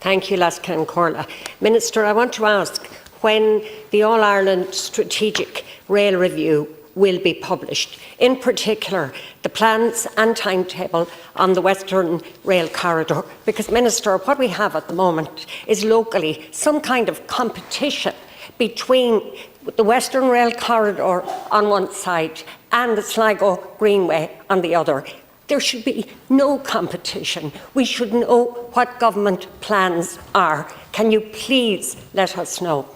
Thank you, Lascan Corla. Minister, I want to ask when the All-Ireland Strategic Rail Review will be published, in particular the plans and timetable on the Western Rail Corridor, because, Minister, what we have at the moment is locally some kind of competition between the Western Rail Corridor on one side and the Sligo Greenway on the other. There should be no competition. We should know what government plans are. Can you please let us know?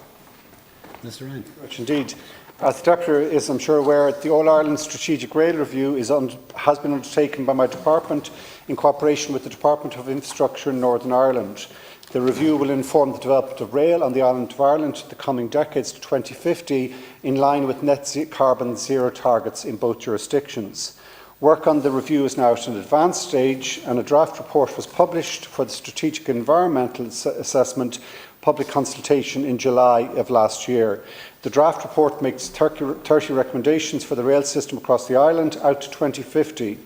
Mr. Ryan. Indeed. As the Deputy is, I'm sure, aware, the All-Ireland Strategic Rail Review has been undertaken by my department in cooperation with the Department of Infrastructure in Northern Ireland. The review will inform the development of rail on the island of Ireland in the coming decades to 2050, in line with net carbon zero targets in both jurisdictions. Work on the review is now at an advanced stage, and a draft report was published for the Strategic Environmental Assessment public consultation in July of last year. The draft report makes 30 recommendations for the rail system across the island out to 2050.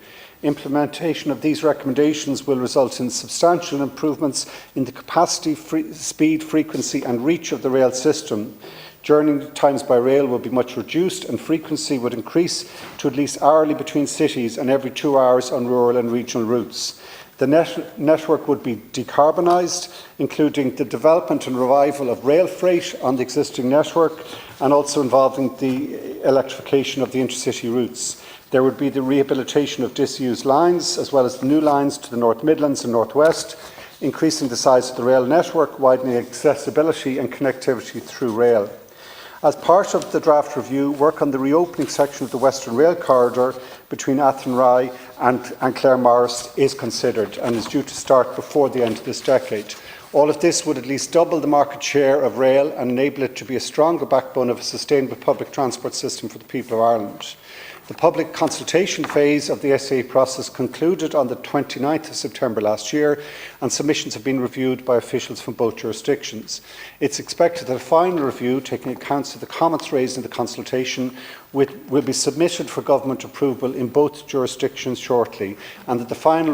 Implementation of these recommendations will result in substantial improvements in the capacity, speed, frequency and reach of the rail system. Journey times by rail will be much reduced, and frequency would increase to at least hourly between cities and every 2 hours on rural and regional routes. The network would be decarbonised, including the development and revival of rail freight on the existing network, and also involving the electrification of the intercity routes. There would be the rehabilitation of disused lines, as well as the new lines to the North Midlands and North West, increasing the size of the rail network, widening accessibility and connectivity through rail. As part of the draft review, work on the reopening section of the Western Rail Corridor between Athenry and Claremorris is considered and is due to start before the end of this decade. All of this would at least double the market share of rail and enable it to be a stronger backbone of a sustainable public transport system for the people of Ireland. The public consultation phase of the SAA process concluded on the 29th of September last year, and submissions have been reviewed by officials from both jurisdictions. It's expected that a final review, taking account of the comments raised in the consultation, will be submitted for government approval in both jurisdictions shortly, and that the final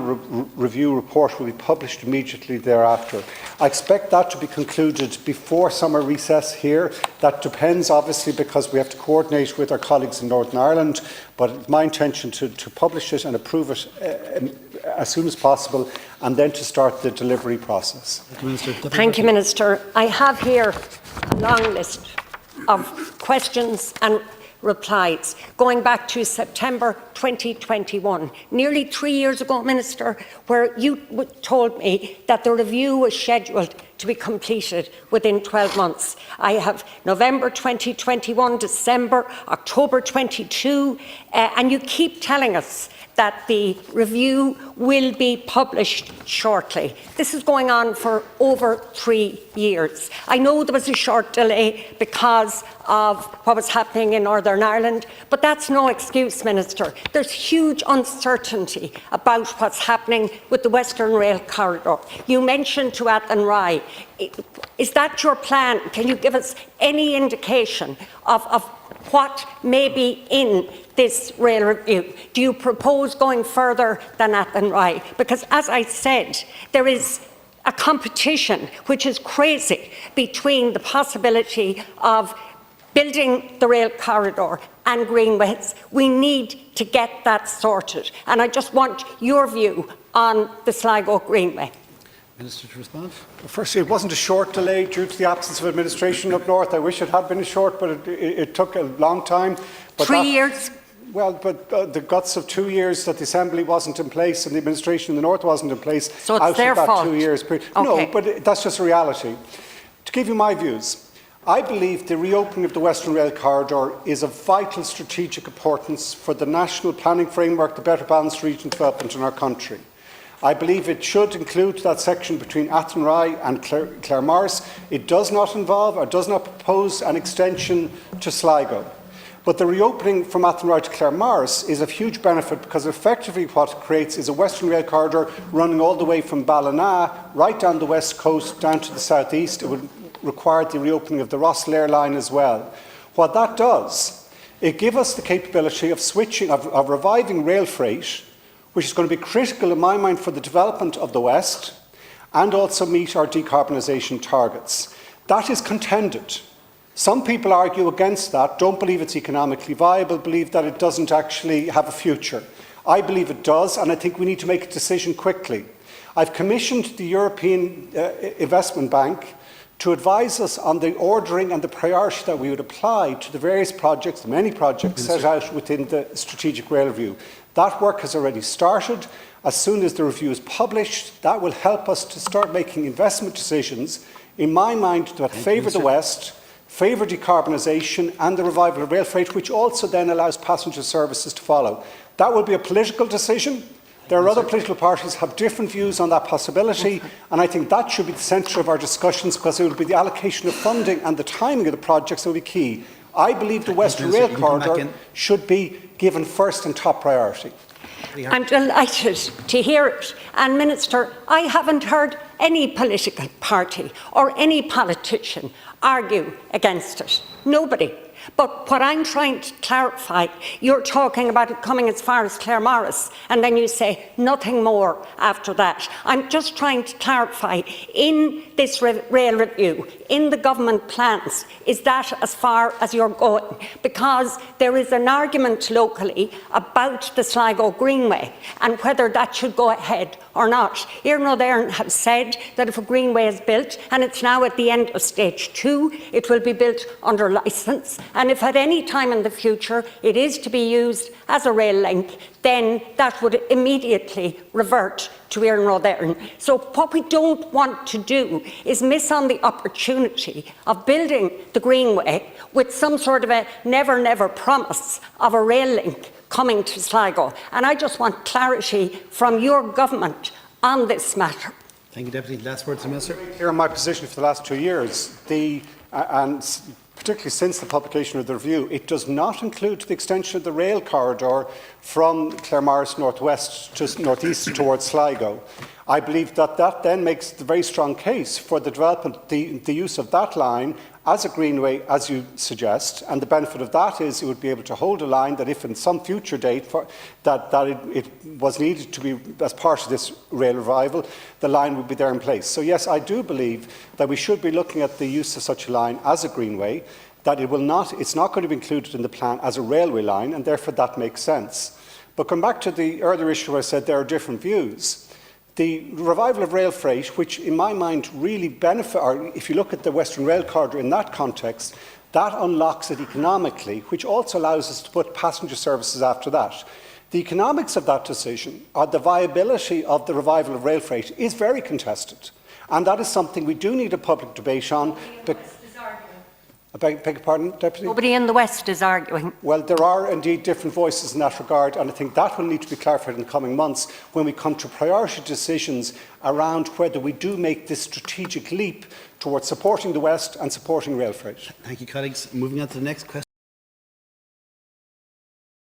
review report will be published immediately thereafter. I expect that to be concluded before summer recess here. That depends, obviously, because we have to coordinate with our colleagues in Northern Ireland, but it's my intention to publish it and approve it as soon as possible, and then to start the delivery process. Thank you, Minister. I have here a long list of questions and replies going back to September 2021, nearly 3 years ago, Minister, where you told me that the review was scheduled to be completed within 12 months. I have November 2021, December, October 22, and you keep telling us that the review will be published shortly. This is going on for over 3 years. I know there was a short delay because of what was happening in Northern Ireland, but that's no excuse, Minister. There's huge uncertainty about what's happening with the Western Rail Corridor. You mentioned to Athenry. Is that your plan? Can you give us any indication of what may be in this rail review? Do you propose going further than Athenry? Because, as I said, there is a competition which is crazy between the possibility of building the rail corridor and greenways. We need to get that sorted. And I just want your view on the Sligo Greenway. Minister to respond. Firstly, it wasn't a short delay due to the absence of administration up north. I wish it had been a short, but it took a long time. But 3 years? Well, but the guts of 2 years that the Assembly wasn't in place and the administration in the north wasn't in place. So it's their fault? Out of that 2 years period. Okay. No, but that's just a reality. To give you my views, I believe the reopening of the Western Rail Corridor is of vital strategic importance for the national planning framework, the better balanced regional development in our country. I believe it should include that section between Athenry and Claremorris. It does not involve or does not propose an extension to Sligo. But the reopening from Athenry to Claremorris is of huge benefit, because effectively what it creates is a Western Rail Corridor running all the way from Ballina right down the west coast down to the southeast. It would require the reopening of the Rosslare line as well. What that does, it gives us the capability of switching, of reviving rail freight, which is going to be critical in my mind for the development of the West, and also meet our decarbonisation targets. That is contended. Some people argue against that, don't believe it's economically viable, believe that it doesn't actually have a future. I believe it does, and I think we need to make a decision quickly. I've commissioned the European Investment Bank to advise us on the ordering and the priority that we would apply to the various projects, the many projects set out within the Strategic Rail Review. That work has already started. As soon as the review is published, that will help us to start making investment decisions, in my mind, that favour the West, favour decarbonisation and the revival of rail freight, which also then allows passenger services to follow. That will be a political decision. There are other political parties who have different views on that possibility, and I think that should be the centre of our discussions, because it will be the allocation of funding and the timing of the projects that will be key. I believe the Western Rail Corridor should be given first and top priority. I'm delighted to hear it. And Minister, I haven't heard any political party or any politician argue against it. Nobody. But what I'm trying to clarify, you're talking about it coming as far as Claremorris, and then you say nothing more after that. I'm just trying to clarify, in this rail review, in the government plans, is that as far as you're going? Because there is an argument locally about the Sligo Greenway and whether that should go ahead or not. Iarnród Éireann have said that if a greenway is built, and it's now at the end of stage 2, it will be built under licence, and if at any time in the future it is to be used as a rail link, then that would immediately revert to Iarnród Éireann. So what we don't want to do is miss on the opportunity of building the Greenway with some sort of a never promise of a rail link coming to Sligo. And I just want clarity from your government on this matter. Thank you, Deputy. Last word to the Minister. Here in my position for the last 2 years, and particularly since the publication of the review, it does not include the extension of the rail corridor from Claremorris northwest to northeast towards Sligo. I believe that that then makes the very strong case for the development, the use of that line as a greenway, as you suggest, and the benefit of that is it would be able to hold a line that if in some future date it was needed to be as part of this rail revival, the line would be there in place. So yes, I do believe that we should be looking at the use of such a line as a greenway, that it's not going to be included in the plan as a railway line, and therefore that makes sense. But come back to the earlier issue where I said there are different views. The revival of rail freight, which in my mind really benefit, or if you look at the Western Rail Corridor in that context, that unlocks it economically, which also allows us to put passenger services after that. The economics of that decision, or the viability of the revival of rail freight, is very contested. And that is something we do need a public debate on. I beg your pardon, Deputy? Nobody in the West is arguing. Well, there are indeed different voices in that regard, and I think that will need to be clarified in the coming months when we come to priority decisions around whether we do make this strategic leap towards supporting the West and supporting rail freight. Thank you, colleagues. Moving on to the next question.